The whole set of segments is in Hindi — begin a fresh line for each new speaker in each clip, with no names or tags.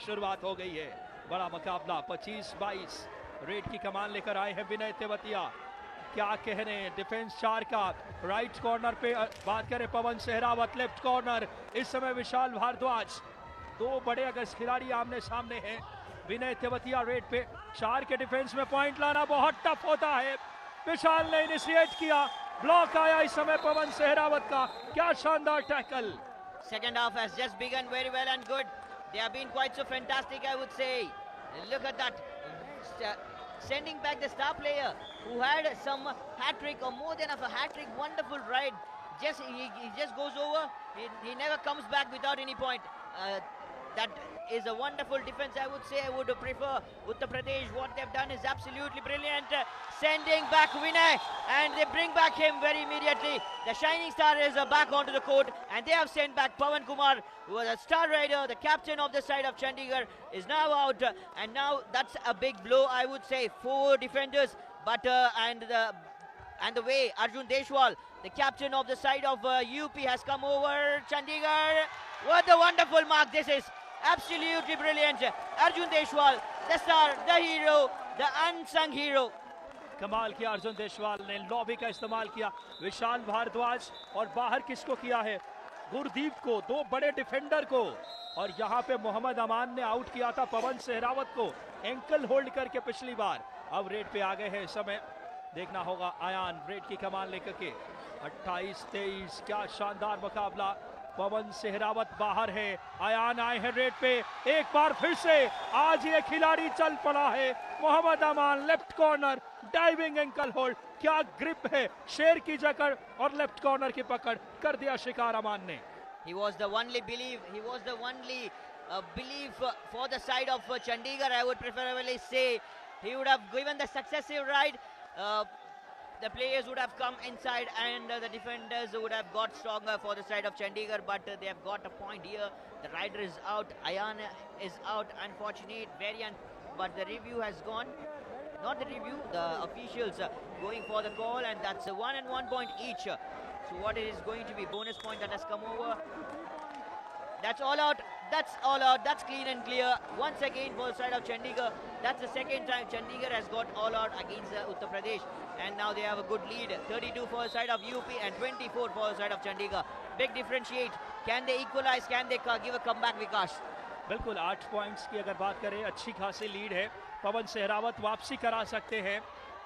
शुरुआत हो गई है। बड़ा मुकाबला 25-22 रेड की कमान लेकर आए हैं विनय तेवतिया। क्या कहने डिफेंस 4 का। राइट कॉर्नर पे बात करें पवन सहरावत, लेफ्ट कॉर्नर इस समय विशाल भारद्वाज। दो बड़े अगस्त खिलाड़ी आमने सामने हैं। विनय तेवतिया रेड पे 4 के डिफेंस में पॉइंट लाना बहुत टफ होता है। विशाल ने इनिशिएट किया, ब्लॉक आया इस समय पवन सहरावत का। क्या शानदार tackle.
Second half has just begun very well and good. They have been quite so fantastic, I would say. Look at that. Sending back the star player who had some hat-trick or more than a hat-trick. Wonderful ride. He just goes over. He never comes back without any point. That is a wonderful defense, I would say. I would prefer Uttar Pradesh. What they've done is absolutely brilliant. Sending back Vinay, and they bring back him very immediately. The shining star is back onto the court, and they have sent back Pawan Kumar, who was a star rider, the captain of the side of Chandigarh, is now out, and now that's a big blow, I would say. 4 defenders, but and the way Arjun Deshwal, the captain of the side of UP, has come over Chandigarh. What a wonderful mark this is. Absolutely brilliant. Arjun Deshwal, the star, the hero, the unsung hero.
कमाल किया अर्जुन देशवाल ने, लॉबी का इस्तेमाल किया। विशाल भारद्वाज और बाहर किसको किया है? गुरदीप को, 2 बड़े डिफेंडर को। और यहाँ पे मोहम्मद अमान ने आउट किया था पवन सहरावत को, एंकल होल्ड करके पिछली बार। अब रेड पे आ गए हैं इस समय। देखना होगा आयान रेड की कमान लेकर के। 28-23 क्या शानदार मुकाबला। पवन सहरावत बाहर है, आयान आए हैं रेड पे। एक बार फिर से आज ये खिलाड़ी चल पड़ा है। Mohammed Aman left corner, diving ankle hold. क्या ग्रिप है, शेर की जकड़ और लेफ्ट कॉर्नर की पकड़ कर दिया शिकार अमान ने।
He was the only belief for the side of Chandigarh, I would preferably say. He would have given the successive ride. The players would have come inside, and the defenders would have got stronger for the side of Chandigarh, but they have got a point here. The rider is out, Ayan is out, unfortunate, but the review has gone. Not the review, the officials going for the call, and that's 1 and 1 point each. So what it is going to be, bonus point that has come over. That's all out, that's clean and clear. Once again for the side of Chandigarh, that's the second time Chandigarh has got all out against Uttar Pradesh. And now they have a good lead, 32 for the side of UP and 24 for the side of Chandigarh. Big differentiate. Can they equalize? Can they give a comeback, Vikash?
बिल्कुल 8 पॉइंट्स की अगर बात करें, अच्छी खासी लीड है। पवन सहरावत वापसी करा सकते हैं।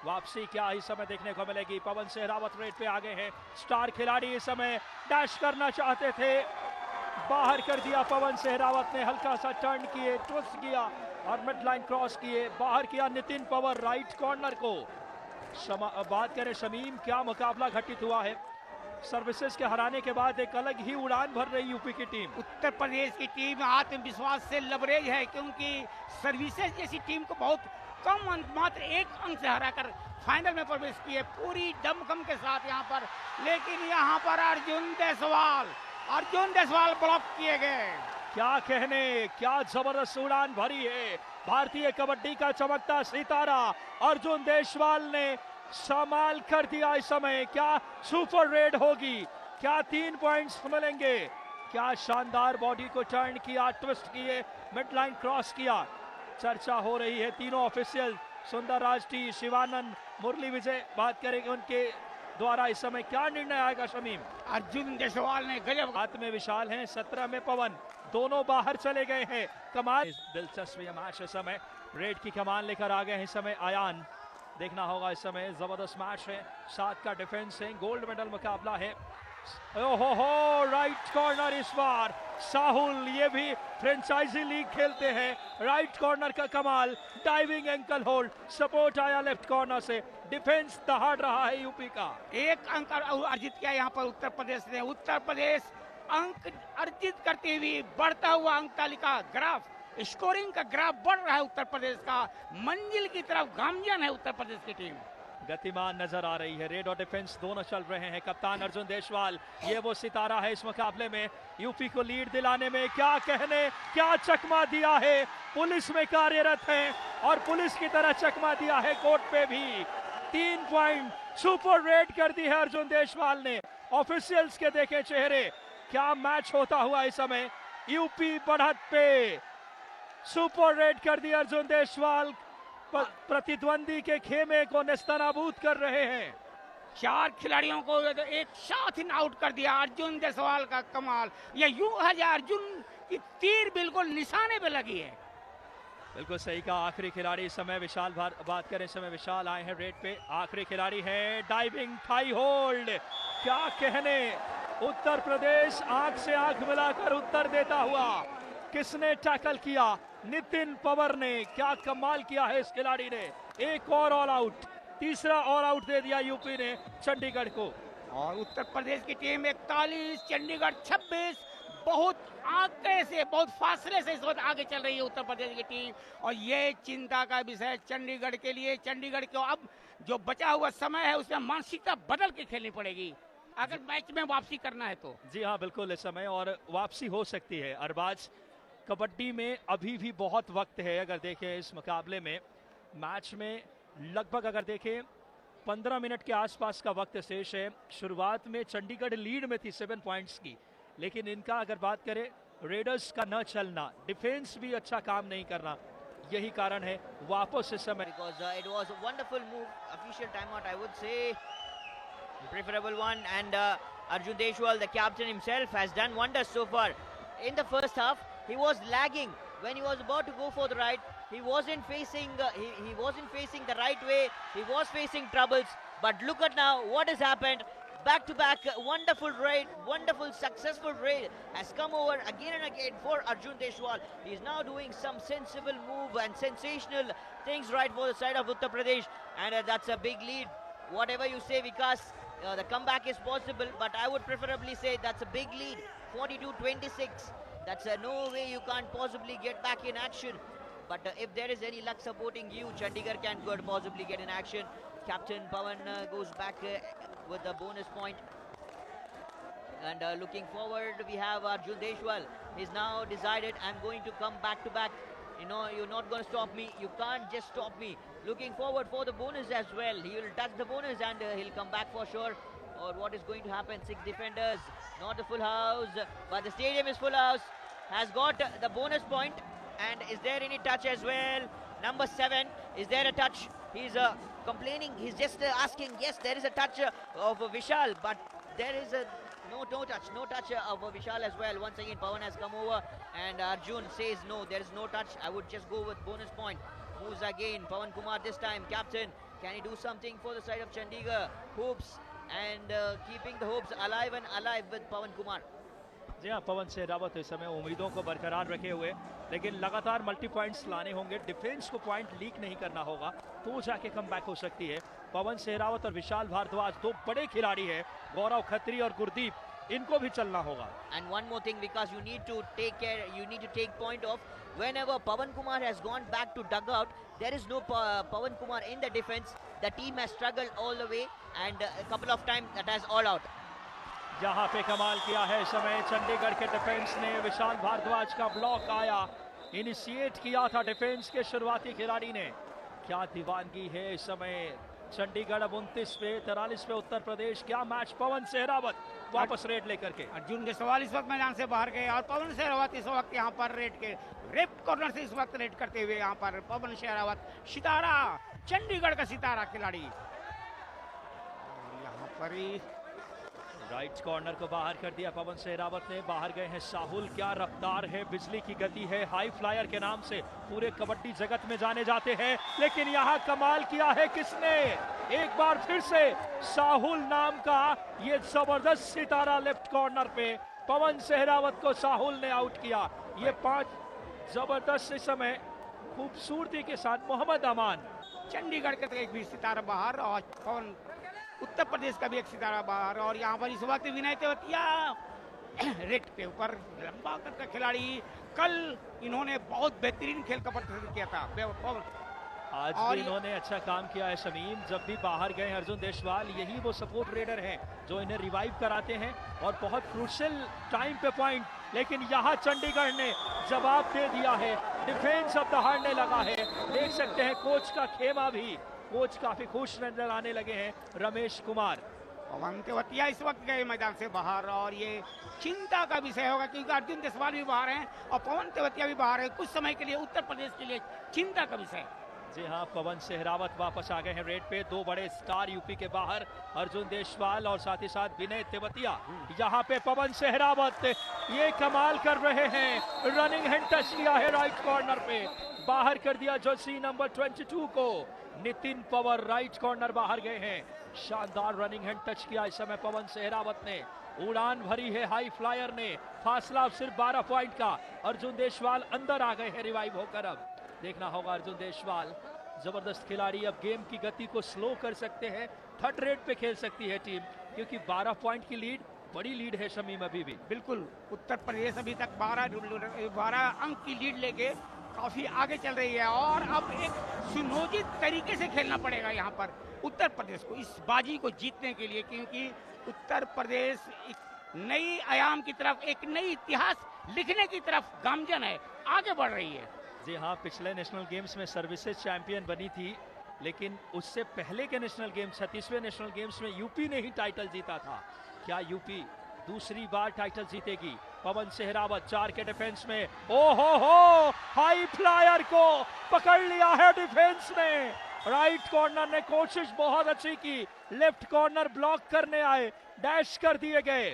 वापसी क्या इस समय देखने को मिलेगी। पवन सहरावत रेड पे आ गए हैं। स्टार खिलाड़ी इस समय डैश करना चाहते थे, बाहर कर दिया पवन सहरावत ने। हल्का सा टर्न किए, ट्विस्ट किया और मिड लाइन क्रॉस किए, बाहर किया नितिन पवर राइट कॉर्नर को। बात करें शमीम, क्या मुकाबला घटित हुआ है। सर्विसेज के हराने के बाद एक अलग ही उड़ान भर रही यूपी की टीम।
उत्तर प्रदेश की टीम आत्मविश्वास से लबरेज है, क्योंकि सर्विसेज जैसी टीम को बहुत कम अंक, मात्र 1 अंक से हराकर फाइनल में प्रवेश किए पूरी दमखम के साथ यहाँ पर। लेकिन यहाँ पर अर्जुन देशवाल ब्लॉक किए गए।
क्या कहने, क्या जबरदस्त उड़ान भरी है भारतीय कबड्डी का चमकता सितारा अर्जुन देशवाल ने। संभाल कर दिया इस समय। क्या सुपर रेड होगी, क्या 3 पॉइंट्स मिलेंगे। क्या शानदार बॉडी को टर्न किया, ट्विस्ट किए, मिड लाइन क्रॉस किया। चर्चा हो रही है तीनों ऑफिशियल, सुंदर राज टी, शिवानंद, मुरली विजय, बात करेंगे उनके द्वारा इस समय क्या निर्णय आएगा। शमीम,
अर्जुन देशवाल ने गजब।
हाथ में विशाल हैं, 17 में पवन, दोनों बाहर चले गए हैं। कमाल दिलचस्प ये मैच इस समय। रेड की कमान लेकर आ गए हैं इस समय आयान। देखना होगा इस समय, जबरदस्त मैच है। 7 का डिफेंस है, गोल्ड मेडल मुकाबला है। ओहो, राइट कॉर्नर इस बार साहुल, ये भी फ्रेंचाइजी लीग खेलते हैं। राइट कॉर्नर का कमाल, डाइविंग एंकल होल्ड, सपोर्ट आया लेफ्ट कॉर्नर से। डिफेंस दहाड़ रहा है यूपी का।
1 अंक अर्जित किया यहाँ पर उत्तर प्रदेश ने। उत्तर प्रदेश अंक अर्जित करते हुए बढ़ता हुआ अंक तालिका ग्राफ, स्कोरिंग का ग्राफ बढ़ रहा है। उत्तर प्रदेश का मंजिल की तरफ गामजन है उत्तर प्रदेश की टीम।
गतिमान नजर आ रही है। रेड और डिफेंस दोनों चल रहे हैं। कप्तान अर्जुन देशवाल, ये वो सितारा है इस मुकाबले में, यूपी को लीड दिलाने में। क्या कहने, क्या चकमा दिया है। पुलिस में कार्यरत हैं और पुलिस की तरह चकमा दिया है कोर्ट पे भी। 3 पॉइंट, सुपर रेड कर दी है अर्जुन देशवाल ने। ऑफिशियल्स के देखे चेहरे, क्या मैच होता हुआ इस समय। यूपी बढ़त पे, सुपर रेड कर दिया अर्जुन देशवाल, प्रतिद्वंदी के खेमे को नेस्तनाबूद कर रहे हैं।
4 खिलाड़ियों को एक साथ ही आउट कर दिया। अर्जुन देशवाल का कमाल। ये यूं है जो अर्जुन की तीर बिल्कुल निशाने पे लगी है।
बिल्कुल सही कहा। आखिरी खिलाड़ी इस समय विशाल बात करें, इस समय विशाल आए हैं रेड पे। आखिरी खिलाड़ी है, डाइविंग थाई होल्ड। क्या कहने, उत्तर प्रदेश आंख से आंख मिलाकर उत्तर देता हुआ। किसने टैकल किया? नितिन पवार ने। क्या कमाल किया है इस खिलाड़ी ने। एक और ऑल आउट, तीसरा ऑल आउट दे दिया यूपी ने चंडीगढ़ को।
और उत्तर प्रदेश की टीम 41, चंडीगढ़ 26। बहुत आगे से, बहुत फासले से इस वक्त आगे चल रही है उत्तर प्रदेश की टीम। और ये चिंता का विषय चंडीगढ़ के लिए। चंडीगढ़ को अब जो बचा हुआ समय है उसमें मानसिकता बदल के खेलनी पड़ेगी अगर मैच में वापसी करना है तो।
जी हाँ, बिल्कुल इस समय और वापसी हो सकती है। अरबाज, कबड्डी में अभी भी बहुत वक्त है। अगर देखें इस मुकाबले में, मैच में लगभग अगर देखें 15 मिनट के आसपास का वक्त शेष है। शुरुआत में चंडीगढ़ लीड में थी 7 पॉइंट्स की, लेकिन इनका अगर बात करें रेडर्स का न चलना, डिफेंस भी अच्छा काम नहीं करना, यही कारण है वापस इस समय।
Because it was a wonderful move, official timeout I would say, preferable one, and Arjun Deshwal, the captain himself, has done wonders so far. In the first half, he was lagging when he was about to go for the right. He wasn't facing he wasn't facing the right way. He was facing troubles. But look at now what has happened. Back to back, wonderful raid, wonderful successful raid has come over again and again for Arjun Deshwal. He is now doing some sensible move and sensational things right for the side of Uttar Pradesh, and that's a big lead. Whatever you say, Vikas, the comeback is possible, but I would preferably say that's a big lead, 42-26. That's no way you can't possibly get back in action. But if there is any luck supporting you, Chandigarh can could possibly get in action. Captain Pawan goes back with the bonus point. And looking forward, we have Arjun Deshwal. He's now decided, I'm going to come back to back. You know, you're not going to stop me. You can't just stop me. Looking forward for the bonus as well. He will touch the bonus and he'll come back for sure. Or what is going to happen? 6 defenders, not a full house, but the stadium is full house. Has got the bonus point. And is there any touch as well? Number 7, is there a touch? He's complaining. He's just asking. Yes, there is a touch of Vishal, but there is a no touch of Vishal as well. Once again, Pawan has come over, and Arjun says no, there is no touch. I would just go with bonus point. Moves again, Pawan Kumar this time, captain. Can he do something for the side of Chandigarh? Hopes and keeping the hopes alive and alive with Pawan Kumar.
जी हाँ, पवन सहरावत इस समय उम्मीदों को बरकरार रखे हुए, लेकिन लगातार मल्टी पॉइंट्स लाने होंगे। डिफेंस को पॉइंट लीक नहीं करना होगा, तो जाके कमबैक हो सकती है। पवन सहरावत और विशाल भारद्वाज दो बड़े खिलाड़ी हैं, गौरव खत्री और गुरदीप, इनको भी चलना होगा।
And one more thing, because you need to take care, you need to take point of whenever Pawan Kumar has gone back to dugout, there is no Pawan Kumar in the defense. The team has struggled all the way, and a couple of times that has all out.
जहां पे कमाल किया है इस समय चंडीगढ़ के डिफेंस ने, विशाल भारद्वाज का ब्लॉक आया, इनिशिएट किया था डिफेंस के शुरुआती खिलाड़ी ने। क्या दीवानगी है इस समय चंडीगढ़। अब 29 पे 43 पे उत्तर प्रदेश। क्या मैच। पवन सहरावत वापस रेड लेकर के।
अर्जुन देशवाल इस वक्त मैदान से बाहर गए और पवन सहरावत इस वक्त यहाँ पर रेड के लेफ्ट कॉर्नर से इस वक्त रेड करते हुए यहाँ पर पवन सहरावत, सितारा, चंडीगढ़ का सितारा खिलाड़ी। यहाँ पर ही
राइट कॉर्नर को बाहर कर दिया पवन सहरावत ने। बाहर गए हैं साहुल। क्या रफ्तार है, बिजली की गति है, हाई फ्लायर के नाम से पूरे कबड्डी जगत में जाने जाते हैं। लेकिन यहाँ कमाल किया है किसने, एक बार फिर से साहुल नाम का ये जबरदस्त सितारा लेफ्ट कॉर्नर पे पवन सहरावत को साहुल ने आउट किया। ये 5 जबरदस्त इस समय खूबसूरती के साथ मोहम्मद अमान।
चंडीगढ़ का एक भी सितारा बाहर और पवन उत्तर प्रदेश का भी एक सितारा बाहर। और यहाँ पर इस वक्त विनय तेवतिया रेड के ऊपर लंबा कद का खिलाड़ी। कल इन्होंने बहुत बेहतरीन खेल का प्रदर्शन किया था।
आज भी इन्होंने अच्छा काम किया है शमीम। जब भी बाहर गए अर्जुन देशवाल, यही वो सपोर्ट रेडर हैं जो इन्हें रिवाइव कराते हैं और बहुत क्रूशियल टाइम पे पॉइंट। लेकिन यहाँ चंडीगढ़ ने जवाब दे दिया है, डिफेंस अब दहाड़ने लगा है। देख सकते हैं कोच का खेमा भी, कोच काफी खुश नजर आने लगे हैं, रमेश कुमार।
पवन तेवतिया इस वक्त गए मैदान से बाहर और ये चिंता का विषय होगा क्योंकि अर्जुन देसवाल भी बाहर हैं और पवन तेवतिया भी बाहर है। कुछ समय के लिए उत्तर प्रदेश के लिए चिंता का विषय।
जी हाँ, पवन सेहरावत वापस आ गए हैं रेड पे। दो बड़े स्टार यूपी के बाहर, अर्जुन देसवाल और साथ ही साथ विनय तेवतिया। यहाँ पे पवन सेहरावत ये कमाल कर रहे हैं, रनिंग हैंड टच किया है राइट कॉर्नर पे, बाहर कर दिया जर्सी नंबर 22 को। नितिन पवर राइट कॉर्नर बाहर गए हैं, शानदार रनिंग हैंड टच किया इस समय पवन सेहरावत ने। उड़ान भरी है हाई फ्लायर ने, फासला सिर्फ 12 पॉइंट का। अर्जुन देसवाल अंदर आ गए हैं रिवाइव होकर। अब देखना होगा अर्जुन देसवाल, जबरदस्त खिलाड़ी, अब गेम की गति को स्लो कर सकते हैं। थर्ड रेट पे खेल सकती है टीम क्योंकि 12 पॉइंट की लीड, बड़ी लीड है शमीम अभी भी।
बिल्कुल, उत्तर प्रदेश अभी तक 12 अंक की लीड लेके काफी आगे चल रही है और अब एक सुनियोजित तरीके से खेलना पड़ेगा यहाँ पर उत्तर प्रदेश को इस बाजी को जीतने के लिए, क्योंकि उत्तर प्रदेश एक नई आयाम की तरफ, एक नई इतिहास लिखने की तरफ गामजन है, आगे बढ़ रही है।
जी हाँ, पिछले नेशनल गेम्स में सर्विसेज चैंपियन बनी थी, लेकिन उससे पहले के नेशनल गेम्स, 36वें नेशनल गेम्स में यूपी ने ही टाइटल जीता था। क्या यूपी दूसरी बार टाइटल जीतेगी? पवन सेहरावत 4 के डिफेंस में, हो हाई फ्लायर को पकड़ लिया है डिफेंस ने। राइट कॉर्नर ने कोशिश बहुत अच्छी की, लेफ्ट कॉर्नर ब्लॉक करने आए, डैश कर दिए गए।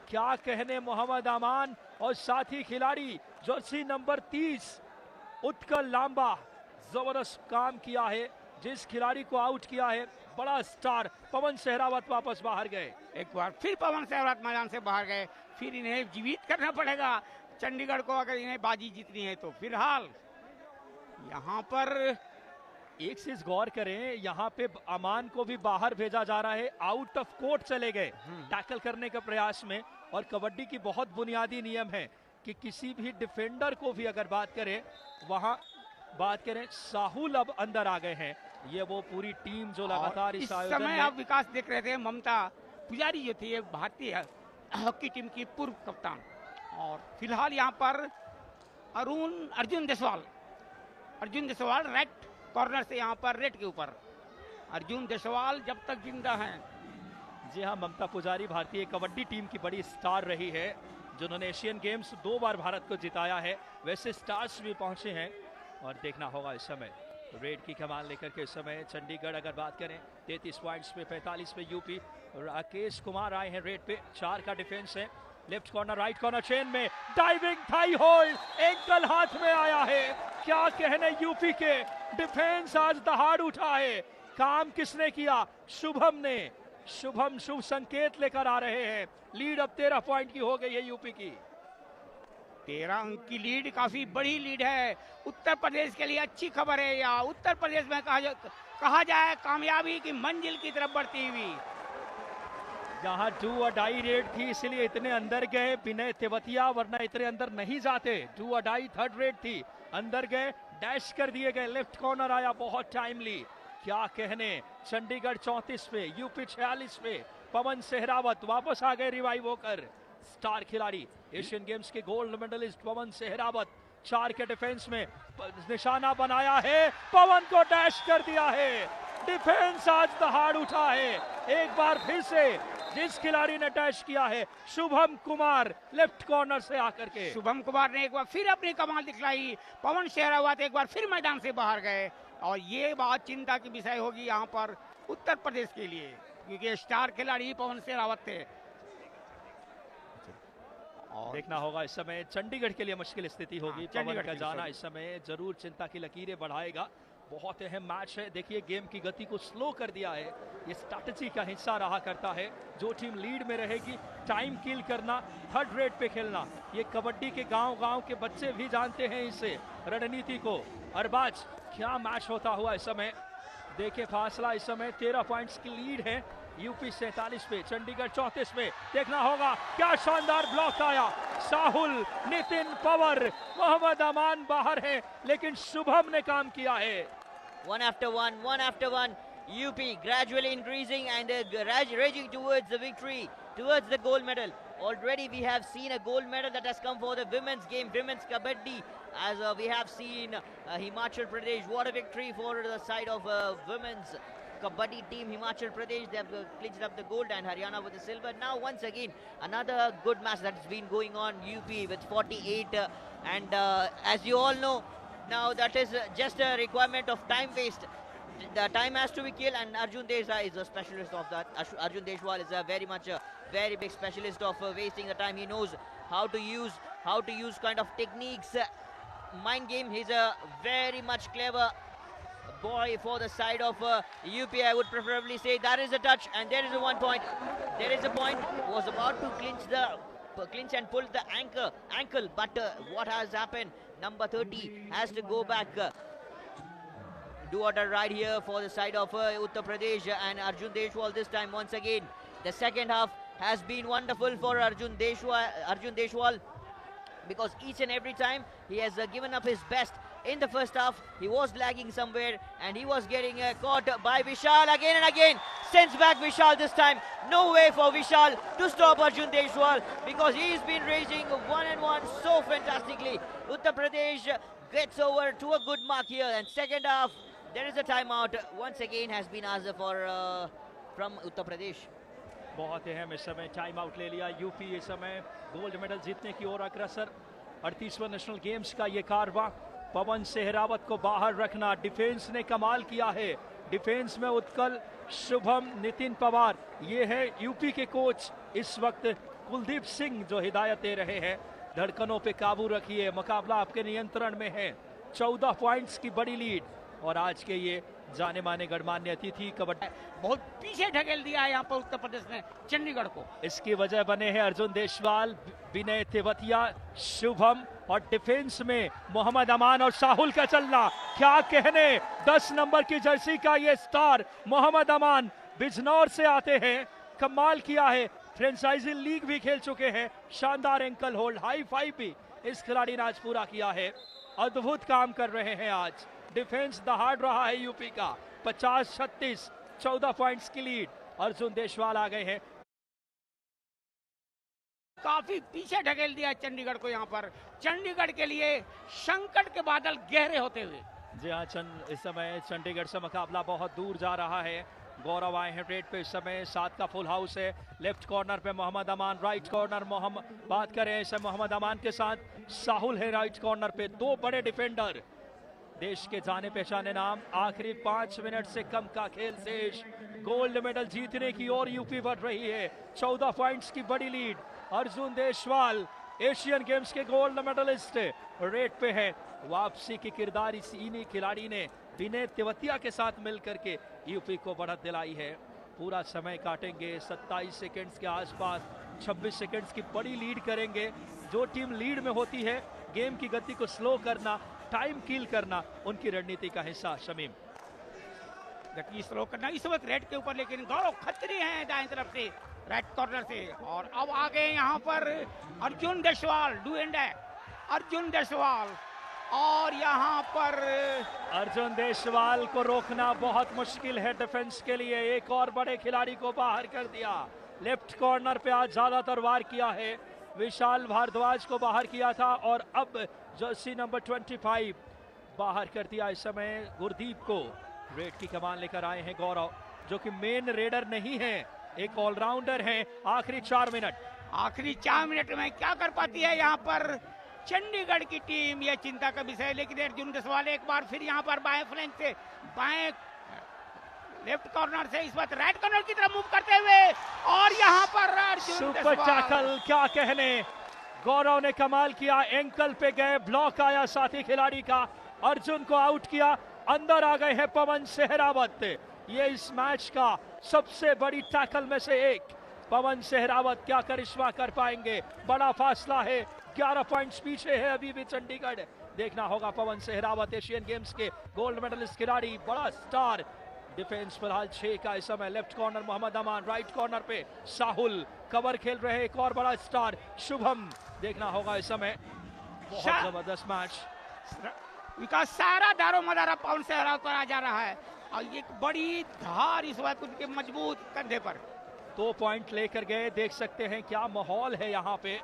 क्या कहने मोहम्मद अमान और साथी खिलाड़ी जर्सी नंबर 30 उत्कल लांबा, जबरदस्त काम किया है। जिस खिलाड़ी को आउट किया है, बड़ा स्टार पवन सेहरावत वापस बाहर गए।
एक बार फिर पवन सेहरावत मैदान से बाहर गए, फिर इन्हें जीवित करना पड़ेगा चंडीगढ़ को अगर इन्हें बाजी जीतनी है तो। फिलहाल यहाँ पर
एक चीज गौर करें, यहाँ पे अमान को भी बाहर भेजा जा रहा है, आउट ऑफ कोर्ट चले गए टैकल करने के प्रयास में। और कबड्डी की बहुत बुनियादी नियम है कि किसी भी डिफेंडर को भी अगर बात करें, वहां बात करें, साहुल अब अंदर आ गए हैं। ये वो पूरी टीम जो लगातार इस आयोजन
समय आप विकास देख रहे थे, ममता पुजारी जो थी भारतीय हॉकी टीम की पूर्व कप्तान, और फिलहाल यहाँ पर अर्जुन देसवाल राइट कॉर्नर से यहाँ पर रेड के ऊपर। अर्जुन देसवाल जब तक जिंदा हैं।
जी हाँ, ममता पुजारी भारतीय कबड्डी टीम की बड़ी स्टार रही है, जिन्होंने एशियन गेम्स 2 बार भारत को जिताया है। वैसे स्टार्स भी पहुंचे हैं और देखना होगा इस समय रेड की कमान लेकर के। इस समय चंडीगढ़ अगर बात करें 33 पॉइंट्स पे, 45 पे यूपी। राकेश कुमार आए हैं रेड पे, 4 का डिफेंस है। Left corner right corner chain में डाइविंग थाई होल्ड, एंकल हाथ में आया है। क्या कहने यूपी के डिफेंस आज दहाड़ उठा है। काम किसने किया? शुभम ने। शुभम शुभ संकेत लेकर आ रहे हैं। लीड अब 13 पॉइंट की हो गई है यूपी की।
13 अंक की लीड काफी बड़ी लीड है उत्तर प्रदेश के लिए। अच्छी खबर है, या उत्तर प्रदेश में कहा जाए कामयाबी की मंजिल की तरफ बढ़ती हुई।
यहाँ डू और डाई रेड थी, इसलिए इतने अंदर गए विनय तेवतिया, वरना इतने अंदर नहीं जाते। डू और डाई थर्ड रेड थी, अंदर गए, डैश कर दिए गए। लेफ्ट कॉर्नर आया बहुत टाइमली। क्या कहने, चंडीगढ़ 34 पे, यूपी 46 पे। पवन सेहरावत वापस आ गए रिवाइव होकर। स्टार खिलाड़ी, एशियन गेम्स के गोल्ड मेडलिस्ट पवन सेहरावत 4 के डिफेंस में निशाना बनाया है, पवन को डैश कर दिया है। डिफेंस आज दहाड़ उठा है। एक बार फिर से जिस खिलाड़ी ने डैश किया है, शुभम कुमार, लेफ्ट कॉर्नर से आकर के।
शुभम कुमार ने एक बार फिर अपनी कमाल दिखलाई। पवन सेहरावत एक बार फिर मैदान से बाहर गए, और ये बात चिंता की विषय होगी यहाँ पर उत्तर प्रदेश के लिए, क्योंकि स्टार खिलाड़ी पवन सेहरावत थे।
और देखना होगा इस समय चंडीगढ़ के लिए मुश्किल स्थिति होगी। पवन का जाना इस समय जरूर चिंता की लकीरें बढ़ाएगा। बहुत अहम मैच है। देखिए, गेम की गति को स्लो कर दिया है। ये स्ट्रैटेजी का हिस्सा रहा करता है। जो टीम लीड में रहेगी, टाइम किल करना, थर्ड रेट पे खेलना, ये कबड्डी के गांव के बच्चे भी जानते हैं इसे, रणनीति को। अरबाज, क्या मैच होता हुआ इस समय। देखिए फासला इस समय 13 पॉइंट्स की लीड है यूपी 47 पे, चंडीगढ़ 34 पे। देखना होगा क्या शानदार ब्लॉक आया। साहुल, नितिन पवर, मोहम्मद अमान बाहर है, लेकिन शुभम ने काम किया है।
One after one, UP gradually increasing and raging towards the victory, towards the gold medal. Already we have seen a gold medal that has come for the women's game, women's kabaddi, as we have seen Himachal Pradesh. What a victory for the side of women's Kabaddi team Himachal Pradesh. They have clinched up the gold and Haryana with the silver. Now once again another good match that's been going on. UP with 48 and as you all know, now that is just a requirement of time waste. The time has to be killed, and Arjun Deshwal is a specialist of that. Arjun Deshwal is a very big specialist of wasting the time. He knows how to use kind of techniques, mind game. He's a very much clever boy for the side of UP. I would preferably say that is a touch, and there is a 1 point. There is a point. Was about to clinch and pull the ankle, but what has happened? Number 30 has to go back. Do order right here for the side of Uttar Pradesh and Arjun Deshwal this time once again. The second half has been wonderful for Arjun Deshwal because each and every time he has given up his best. In the first half, he was lagging somewhere and he was getting caught by Vishal again and again. Sends back Vishal this time. No way for Vishal to stop Arjun Deshwal because he's been raging 1-1 so fantastically. Uttar Pradesh gets over to a good mark here, and second half, there is a timeout once again has been asked for from Uttar Pradesh.
बहुत अहम इस समय टाइम आउट ले लिया यूपी इस समय गोल्ड मेडल जीतने की ओर अग्रसर 38वां नेशनल गेम्स का ये कारवा पवन सेहरावत को बाहर रखना डिफेंस ने कमाल किया है डिफेंस में उत्कल शुभम नितिन पवार ये है यूपी के कोच इस वक्त कुलदीप सिंह जो हिदायत दे रहे हैं धड़कनों पे काबू रखिए मुकाबला आपके नियंत्रण में है 14 पॉइंट्स की बड़ी लीड और आज के ये जाने माने गणमान्य अतिथि कबड्डी
बहुत पीछे ढकेल दिया है यहाँ पर उत्तर प्रदेश ने चंडीगढ़ को
इसकी वजह बने हैं अर्जुन देशवाल विनय तेवतिया शुभम और डिफेंस में मोहम्मद अमान और साहुल का चलना क्या कहने 10 नंबर की जर्सी का ये स्टार मोहम्मद अमान बिजनौर से आते हैं कमाल किया है फ्रेंचाइजी लीग भी खेल चुके हैं शानदार एंकल होल्ड हाई फाइव भी इस खिलाड़ी ने आज पूरा किया है अद्भुत काम कर रहे हैं आज डिफेंस दहाड़ रहा है यूपी का 50-36 14 पॉइंट्स की लीड अर्जुन देशवाल आ गए हैं
काफी पीछे ढकेल दिया चंडीगढ़ को यहाँ पर चंडीगढ़ के लिए संकट के बादल गहरे होते हुए
जी हाँ इस समय चंडीगढ़ से मुकाबला बहुत दूर जा रहा है गौरव आए हैं रेड पे इस समय 7 का फुल हाउस है लेफ्ट कॉर्नर पे मोहम्मद अमान राइट कॉर्नर बात करें इसे मोहम्मद अमान के साथ साहुल है राइट कॉर्नर पे 2 बड़े डिफेंडर देश के जाने पहचाने नाम आखिरी 5 मिनट से कम का खेल शेष गोल्ड मेडल जीतने की ओर यूपी बढ़ रही है 14 पॉइंट्स की बड़ी lead Arjun Deshwal Asian Games के गोल्ड मेडलिस्ट रेड पे है वापसी की किरदार इन्हीं खिलाड़ी ने विनय तेवतिया के साथ मिलकर के यूपी को बढ़त दिलाई है पूरा समय काटेंगे 27 सेकंड्स के आसपास 26 सेकंड्स की बड़ी लीड करेंगे जो टीम लीड में होती है गेम की गति को स्लो करना टाइम किल करना उनकी रणनीति का हिस्सा शमीम
गति स्लो करना इस वक्त रेड के ऊपर लेकिन गौरव खतरे हैं दाएं तरफ से राइट कॉर्नर से और अब आगे यहाँ पर अर्जुन देशवाल डू एंड अर्जुन देशवाल और यहाँ पर
अर्जुन देशवाल को रोकना बहुत मुश्किल है डिफेंस के लिए एक और बड़े खिलाड़ी को बाहर कर दिया लेफ्ट कॉर्नर पे आज ज्यादातर वार किया है विशाल भारद्वाज को बाहर किया था और अब जर्सी नंबर 25 बाहर कर दिया इस समय गुरदीप को रेड की कमान लेकर आए हैं गौरव जो कि मेन रेडर नहीं है एक ऑलराउंडर है आखिरी 4 मिनट में क्या कर पाती है यहाँ पर चंडीगढ़ की टीम यह चिंता का विषय लेकिन अर्जुन देशवाल एक बार फिर यहाँ पर बाएं फ्लैंक से बाएं लेफ्ट कॉर्नर से इस वक्त राइट कॉर्नर की तरफ मूव करते हुए और यहाँ पर अर्जुन सुपर टैकल क्या कहने गौरव ने कमाल किया एंकल पे गए ब्लॉक आया साथी खिलाड़ी का अर्जुन को आउट किया अंदर आ गए हैं पवन सेहरावत ये इस मैच का सबसे बड़ी टैकल में से एक पवन सेहरावत क्या करिश्मा कर पाएंगे बड़ा फासला है 11 पॉइंट्स पीछे है अभी भी चंडीगढ़ देखना होगा पवन सेहरावत एशियन गेम्स के गोल्ड मेडलिस्ट खिलाड़ी बड़ा स्टार डिफेंस फिलहाल 6 का इस समय लेफ्ट कॉर्नर मोहम्मद अमान राइट कॉर्नर पे साहुल कवर खेल रहे एक और बड़ा स्टार शुभम देखना होगा इस समय बहुत जबरदस्त मैच
विकास सारा दारो मदारा पवन सेहरावत पर आ जा रहा है और एक बड़ी धार इस वक्त उनके मजबूत कंधे पर
2 पॉइंट लेकर गए देख सकते हैं क्या माहौल है यहाँ पे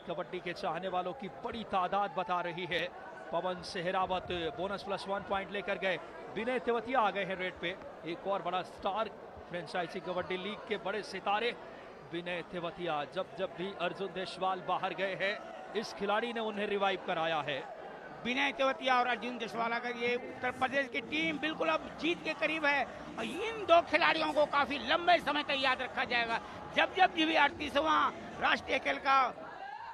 कबड्डी के चाहने वालों की बड़ी तादाद बता रही है पवन सेहरावत बोनस +1 पॉइंट लेकर गए। विनय तेवतिया आ गए हैं रेड पे, एक और बड़ा स्टार फ्रेंचाइजी कबड्डी लीग के बड़े सितारे विनय तेवतिया। जब भी अर्जुन देशवाल बाहर गए हैं, इस खिलाड़ी ने उन्हें रिवाइव कराया है।
विनय तेवतिया और अर्जुन देशवाल का ये उत्तर प्रदेश की टीम बिल्कुल अब जीत के करीब है और इन दो खिलाड़ियों को काफी लंबे समय तक याद रखा जाएगा। जब भी 38वां राष्ट्रीय खेल का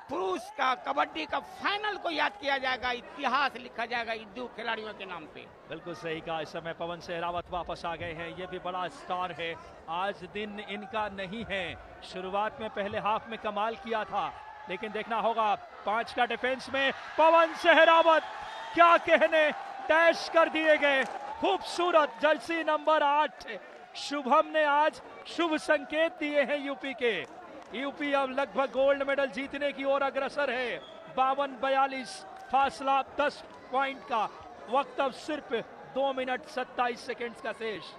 पुरुष का कबड्डी का फाइनल को याद किया जाएगा, इतिहास लिखा जाएगा इन दो खिलाड़ियों के नाम पे।
बिल्कुल सही कहा। इस समय पवन सेहरावत वापस आ गए हैं, ये भी बड़ा स्टार है। आज दिन इनका नहीं है, शुरुआत में पहले हाफ में कमाल किया था, लेकिन देखना होगा 5 का डिफेंस में पवन सेहरावत, क्या कहने, डैश कर दिए गए। खूबसूरत जर्सी नंबर 8 शुभम ने आज शुभ संकेत दिए हैं यूपी के। यूपी अब लगभग गोल्ड मेडल जीतने की ओर अग्रसर है। 52-42 फासला 10 पॉइंट का। वक्त अब सिर्फ 2 मिनट 27 सेकंड्स का शेष।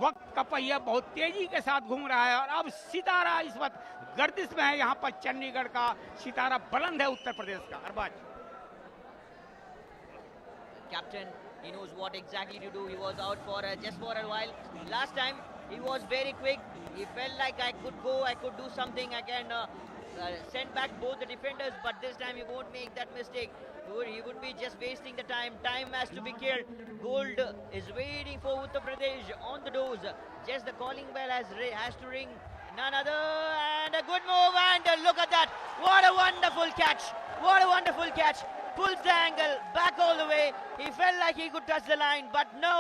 वक्त का पहिया बहुत तेजी के साथ घूम रहा है और अब सितारा इस वक्त गर्दिश में है। यहाँ पर चंडीगढ़ का सितारा बुलंद है उत्तर प्रदेश का। Arbaaz
Captain, he knows what exactly to do. He was out for just for a while. Last time he was very quick. He felt like I could go, I could do something, I can send back both the defenders, but this time he won't make that mistake. He would be just wasting the time. Time has to be killed. Gold is waiting for Uttar Pradesh on the doors. Just the calling bell has to ring. None other, and a good move, and look at that. What a wonderful catch. What a wonderful catch. Pulls the angle back all the way. He felt like he could touch the line, but no.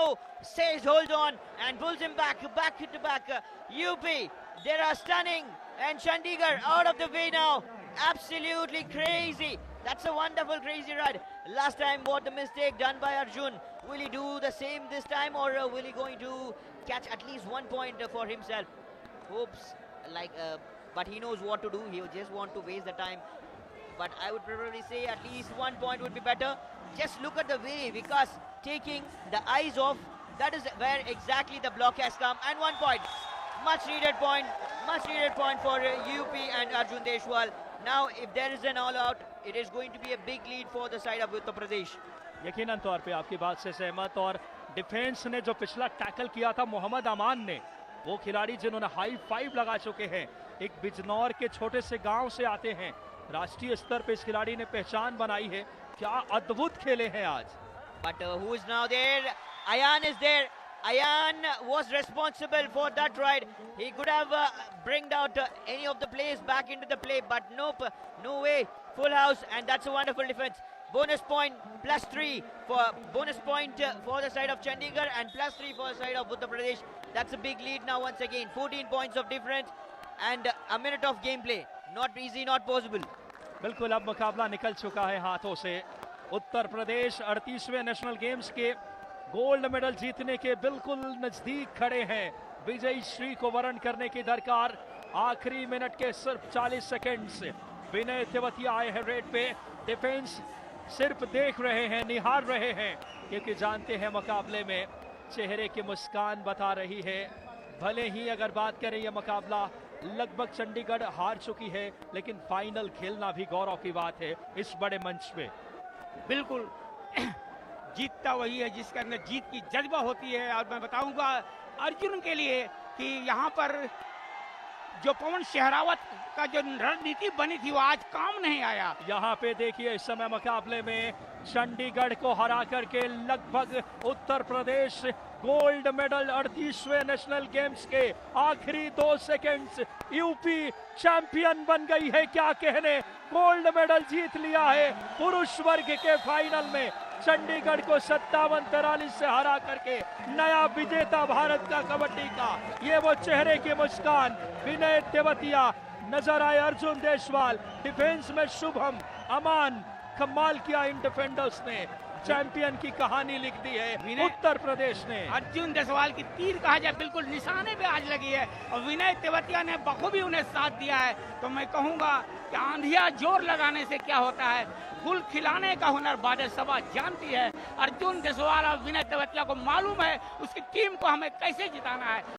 Says hold on and pulls him back to back. UP, they are stunning, and Chandigarh out of the way now. Absolutely crazy. That's a wonderful crazy ride. Last time what the mistake done by Arjun. Will he do the same this time, or will he going to catch at least 1 point for himself? Hopes like, but he knows what to do. He just want to waste the time. But I would probably say at least 1 point would be better. Just look at the way Vikas taking the eyes off. That is where exactly the block has come. And 1 point. Much needed point for UP and Arjun Deshwal. Now if there is an all out, it is going to be a big lead for the side of Uttar Pradesh.
यकीनन तौर पे आपकी बात से सहमत। और डिफेंस ने जो पिछला टैकल किया था मोहम्मद अमान ने, वो खिलाड़ी जिन्होंने हाई 5 लगा चुके हैं, एक बिजनौर के छोटे से गांव से आते हैं, राष्ट्रीय स्तर पे इस खिलाड़ी ने पहचान बनाई है। क्या अद्भुत खेले हैं आज।
But who is now there? Ayan is there. Ayan was responsible for that ride. He could have bring out any of the players back into the play, but nope, no way. Full house, and that's a wonderful defense. Bonus point +3 for bonus point for the side of Chandigarh, and +3 for the side of Uttar Pradesh. That's a big lead now once again. 14 points of difference and a minute of gameplay. Not easy, not possible.
बिल्कुल अब मुकाबला निकल चुका है हाथों से। उत्तर प्रदेश 38वें नेशनल गेम्स के गोल्ड मेडल जीतने के बिल्कुल नजदीक खड़े हैं। विजयी श्री को वरण करने की दरकार। आखिरी मिनट के सिर्फ 40 सेकंड से विनय तेवतिया आए हैं रेड पे। डिफेंस सिर्फ देख रहे हैं, निहार रहे हैं, क्योंकि जानते हैं मुकाबले में चेहरे की मुस्कान बता रही है। भले ही अगर बात करें यह मुकाबला लगभग चंडीगढ़ हार चुकी है, लेकिन फाइनल खेलना भी गौरव की बात है इस बड़े मंच पे।
बिल्कुल जीतता वही है जिसके अंदर जीत की जज्बा होती है। और मैं बताऊंगा अर्जुन के लिए कि यहाँ पर जो पवन सेहरावत का जो रणनीति बनी थी वो आज काम नहीं आया।
यहाँ पे देखिए इस समय मुकाबले में चंडीगढ़ को हरा करके लगभग Uttar Pradesh gold medal 38वें national games के आखिरी 2 सेकंड्स यूपी चैंपियन बन गई है। क्या कहने, गोल्ड मेडल जीत लिया है पुरुष वर्ग के फाइनल में। चंडीगढ़ को 57-43 से हरा करके नया विजेता भारत का कबड्डी का ये वो चेहरे की मुस्कान। विनय तेवतिया, नजर आए अर्जुन देशवाल, डिफेंस में शुभम, अमान, कमाल किया इन डिफेंडर्स ने। चैंपियन की कहानी लिख दी है उत्तर प्रदेश ने।
अर्जुन देशवाल की तीर कहा जाए बिल्कुल निशाने पे आज लगी है और विनय तेवतिया ने बखूबी उन्हें साथ दिया है। तो मैं कहूंगा कि आंधिया जोर लगाने से क्या होता है, गुल खिलाने का हुनर बादल सभा जानती है। अर्जुन देशवाल और विनय तेवतिया को मालूम है उसकी टीम को हमें कैसे जिताना है।